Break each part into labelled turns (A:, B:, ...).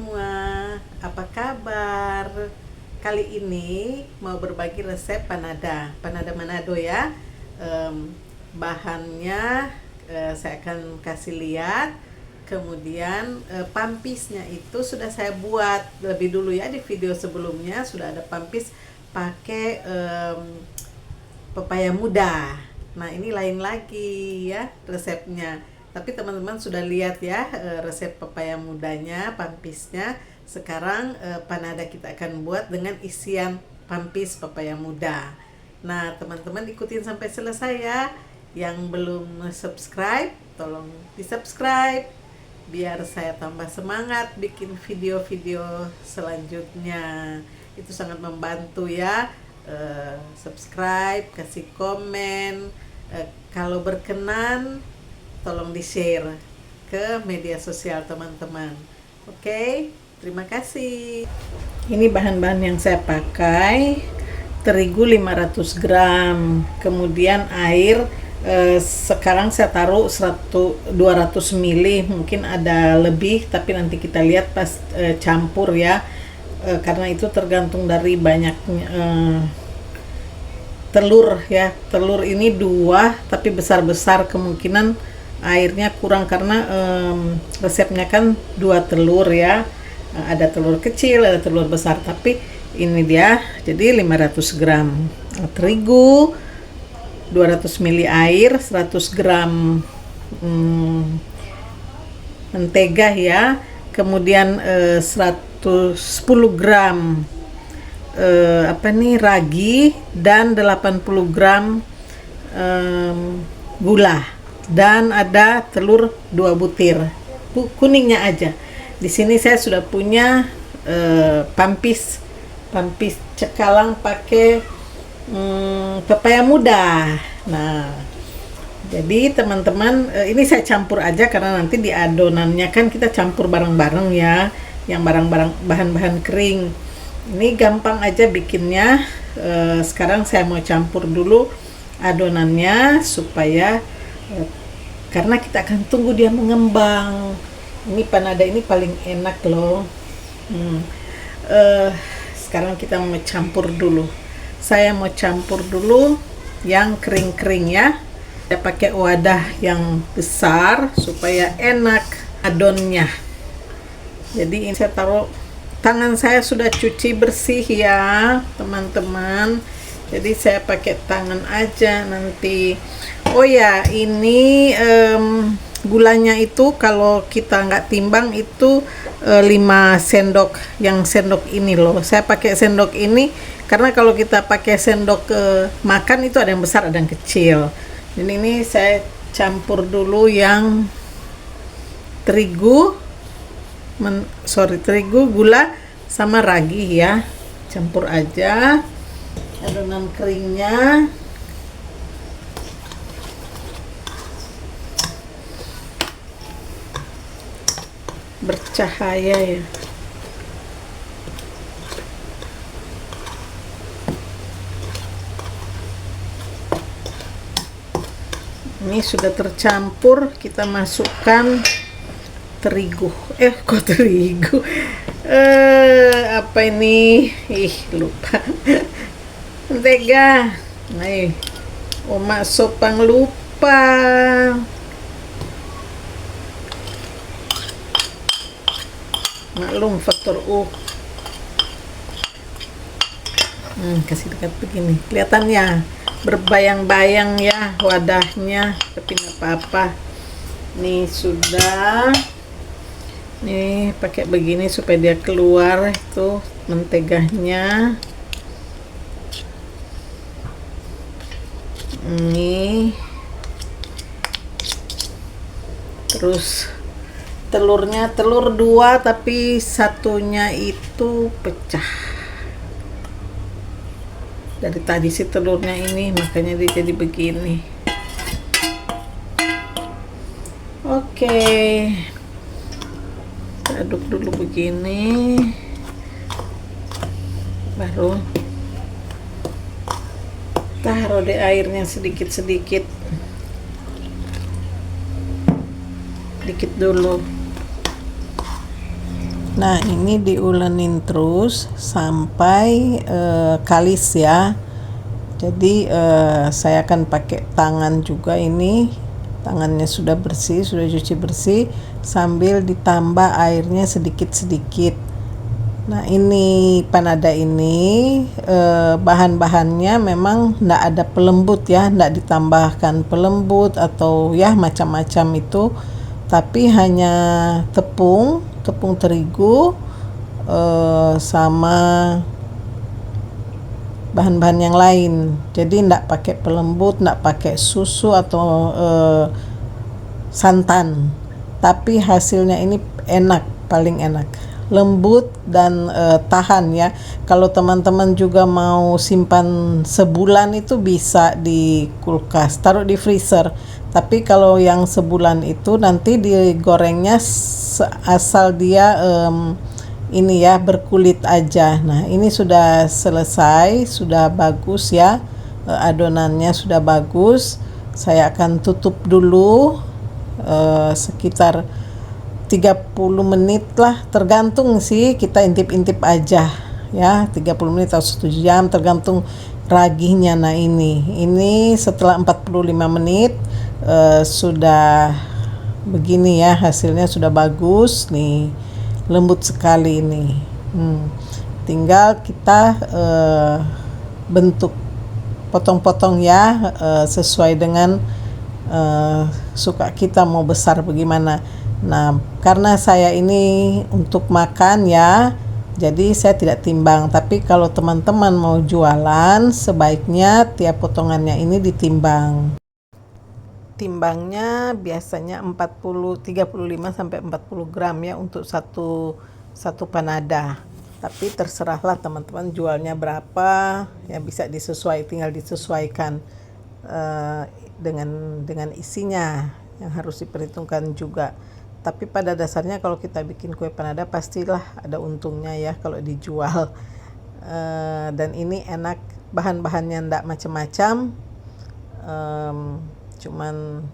A: semua, apa kabar? Kali ini mau berbagi resep panada Manado ya. Bahannya saya akan kasih lihat. Kemudian pampisnya itu sudah saya buat lebih dulu ya, di video sebelumnya sudah ada pampis pakai pepaya muda. Nah ini lain lagi ya resepnya. Tapi teman-teman sudah lihat ya resep pepaya mudanya, pampisnya. Sekarang panada kita akan buat dengan isian pampis pepaya muda. Nah teman-teman ikutin sampai selesai ya. Yang belum subscribe, tolong di subscribe biar saya tambah semangat bikin video-video selanjutnya. Itu sangat membantu ya. Subscribe, kasih komen, kalau berkenan tolong di-share ke media sosial teman-teman. Oke, terima kasih. Ini bahan-bahan yang saya pakai: terigu 500 gram, kemudian air sekarang saya taruh 200 ml, mungkin ada lebih tapi nanti kita lihat pas campur ya. Karena itu tergantung dari banyaknya telur ya. Telur ini 2 tapi besar-besar, kemungkinan airnya kurang karena resepnya kan 2 telur ya. Ada telur kecil, ada telur besar, tapi ini dia. Jadi 500 gram terigu, 200 ml air, 100 gram mentega ya, kemudian 110 gram ragi, dan 80 gram gula, dan ada telur 2 butir kuningnya aja. Di sini saya sudah punya pampis cekalang pakai pepaya muda. Nah jadi teman-teman, ini saya campur aja karena nanti di adonannya kan kita campur bareng-bareng ya, yang bahan-bahan kering. Ini gampang aja bikinnya. Sekarang saya mau campur dulu adonannya supaya karena kita akan tunggu dia mengembang. Ini panada ini paling enak loh. Sekarang kita mau campur dulu. Saya mau campur dulu yang kering-kering ya. Saya pakai wadah yang besar supaya enak adonnya. Jadi ini saya taruh, tangan saya sudah cuci bersih ya teman-teman. Jadi saya pakai tangan aja nanti. Oh ya, ini gulanya itu kalau kita nggak timbang itu 5 sendok, yang sendok ini loh. Saya pakai sendok ini karena kalau kita pakai sendok makan itu ada yang besar ada yang kecil. Jadi ini saya campur dulu yang terigu, gula sama ragi ya. Campur aja adonan keringnya. Bercahaya ya. Ini sudah tercampur, kita masukkan terigu. Kok terigu? Apa ini? Lupa. Mentega. Nih, Oma Sopang lupa. Maklum faktor U. Kasih dekat begini. Kelihatannya berbayang-bayang ya wadahnya, tapi nggak apa-apa. Nih sudah. Nih pakai begini supaya dia keluar itu menteganya. Ini terus telurnya, telur 2 tapi satunya itu pecah. Dari tadi sih telurnya ini, makanya dia jadi begini. Oke, kita aduk dulu begini, baru taruh deh airnya sedikit-sedikit, dikit dulu. Nah, ini diulenin terus sampai kalis ya. Jadi saya akan pakai tangan juga ini. Tangannya sudah bersih, sudah cuci bersih, sambil ditambah airnya sedikit-sedikit. Nah, ini panada ini bahan-bahannya memang enggak ada pelembut ya, enggak ditambahkan pelembut atau ya macam-macam itu, tapi hanya tepung terigu sama bahan-bahan yang lain. Jadi enggak pakai pelembut, enggak pakai susu atau santan. Tapi hasilnya ini enak, paling enak. Lembut dan tahan ya. Kalau teman-teman juga mau simpan sebulan itu bisa di kulkas, taruh di freezer. Tapi kalau yang sebulan itu nanti digorengnya asal dia ini ya berkulit aja. Nah, ini sudah selesai, sudah bagus ya. Adonannya sudah bagus. Saya akan tutup dulu sekitar 30 menit lah, tergantung sih, kita intip-intip aja ya, 30 menit atau 1 jam tergantung ragihnya. Nah, ini setelah 45 menit sudah begini ya, hasilnya sudah bagus nih, lembut sekali ini. Tinggal kita bentuk potong-potong ya, sesuai dengan suka kita mau besar bagaimana. Nah, karena saya ini untuk makan ya, jadi saya tidak timbang. Tapi kalau teman-teman mau jualan, sebaiknya tiap potongannya ini ditimbang. Timbangnya biasanya 35 sampai 40 gram ya untuk satu panada. Tapi terserahlah teman-teman jualnya berapa, ya bisa tinggal disesuaikan dengan isinya yang harus diperhitungkan juga. Tapi pada dasarnya kalau kita bikin kue panada pastilah ada untungnya ya kalau dijual. Dan ini enak, bahan-bahannya enggak macam-macam, cuman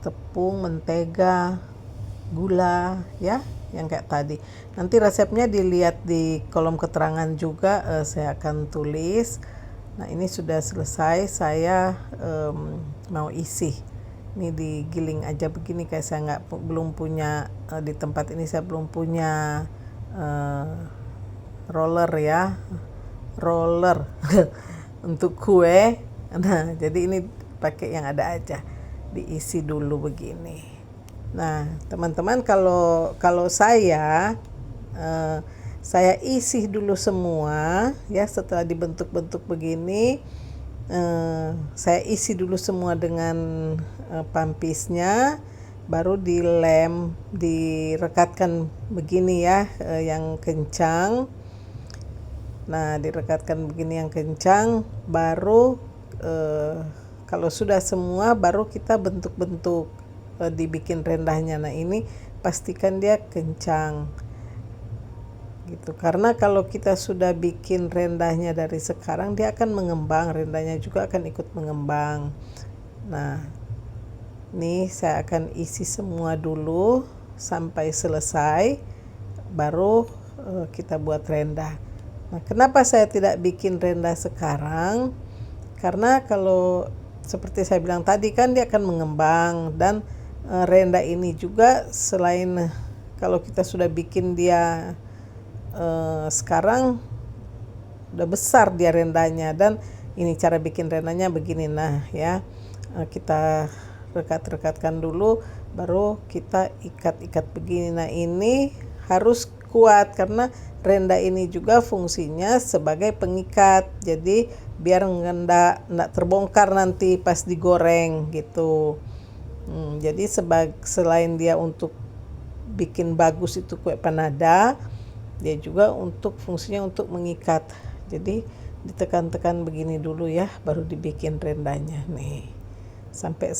A: tepung, mentega, gula ya, yang kayak tadi. Nanti resepnya dilihat di kolom keterangan juga, saya akan tulis. Nah, ini sudah selesai, saya mau isi. Ini digiling aja begini, kayak saya belum punya di tempat ini saya belum punya roller ya, untuk kue. Nah, jadi ini pakai yang ada aja, diisi dulu begini. Nah, teman-teman, kalau saya isi dulu semua ya, setelah dibentuk-bentuk begini. Saya isi dulu semua dengan pampisnya, baru direkatkan begini ya, yang kencang. Nah, direkatkan begini yang kencang, baru kalau sudah semua baru kita bentuk-bentuk, dibikin rendahnya. Nah, ini pastikan dia kencang gitu, karena kalau kita sudah bikin rendahnya dari sekarang, dia akan mengembang, rendahnya juga akan ikut mengembang. Nah, ini saya akan isi semua dulu sampai selesai, baru kita buat rendah. Nah, kenapa saya tidak bikin rendah sekarang? Karena kalau seperti saya bilang tadi kan dia akan mengembang, dan rendah ini juga selain kalau kita sudah bikin dia sekarang udah besar dia rendahnya, dan ini cara bikin rendahnya begini. Nah ya, kita rekat-rekatkan dulu, baru kita ikat-ikat begini. Nah, ini harus kuat karena rendah ini juga fungsinya sebagai pengikat, jadi biar enggak terbongkar nanti pas digoreng gitu. Jadi selain dia untuk bikin bagus itu kue panada, dia juga untuk fungsinya untuk mengikat. Jadi ditekan-tekan begini dulu ya, baru dibikin rendahnya nih. Sampai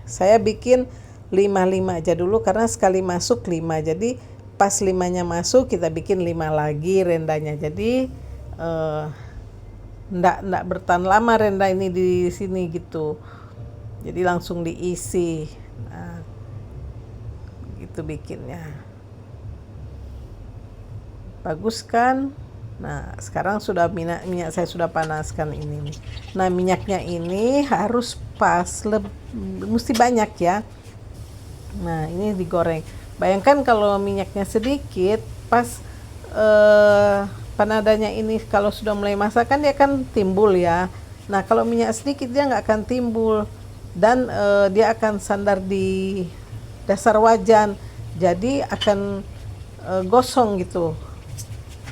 A: saya bikin 5 aja dulu, karena sekali masuk 5. Jadi pas 5-nya masuk kita bikin 5 lagi rendahnya. Jadi enggak bertahan lama rendah ini di sini gitu. Jadi langsung diisi. Nah, gitu bikinnya. Bagus kan? Nah, sekarang sudah minyak saya sudah panaskan ini nih. Nah, minyaknya ini harus pas, mesti banyak ya. Nah, ini digoreng. Bayangkan kalau minyaknya sedikit, pas panadanya ini kalau sudah mulai masak kan dia akan timbul ya. Nah, kalau minyak sedikit dia nggak akan timbul, dan dia akan sandar di dasar wajan, jadi akan gosong gitu,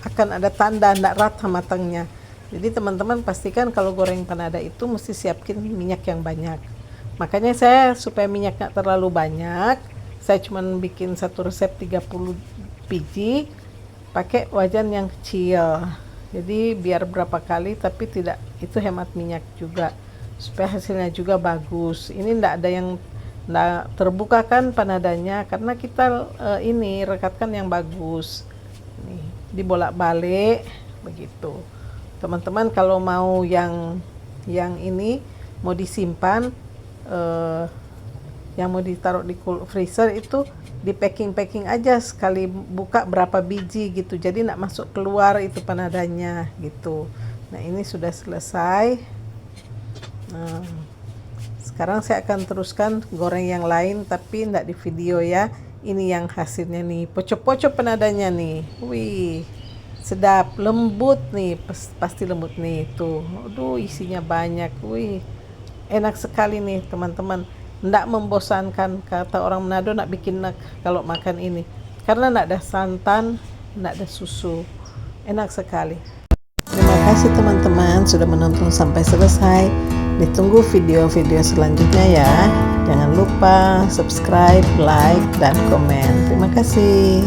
A: akan ada tanda tidak rata matangnya. Jadi teman-teman pastikan kalau goreng panada itu mesti siapkan minyak yang banyak. Makanya saya supaya minyak nggak terlalu banyak, saya cuma bikin satu resep 30 biji pakai wajan yang kecil. Jadi biar berapa kali tapi tidak, itu hemat minyak juga supaya hasilnya juga bagus. Ini tidak ada yang nggak terbuka kan panadanya, karena kita ini rekatkan yang bagus. Nih, dibolak-balik begitu. Teman-teman kalau mau yang ini mau disimpan, yang mau ditaruh di freezer itu di packing aja, sekali buka berapa biji gitu, jadi nggak masuk keluar itu panadanya gitu. Nah, ini sudah selesai. Nah, sekarang saya akan teruskan goreng yang lain tapi tidak di video ya. Ini yang hasilnya nih, pocok-pocok panadanya nih. Wih, sedap, lembut nih, pasti lembut nih tuh. Aduh, isinya banyak. Wih, enak sekali nih teman-teman. Nggak membosankan, kata orang Manado nak bikin kalau makan ini, karena nggak ada santan, nggak ada susu, enak sekali. Terima kasih teman-teman sudah menonton sampai selesai. Ditunggu video-video selanjutnya ya. Jangan lupa subscribe, like, dan komen. Terima kasih.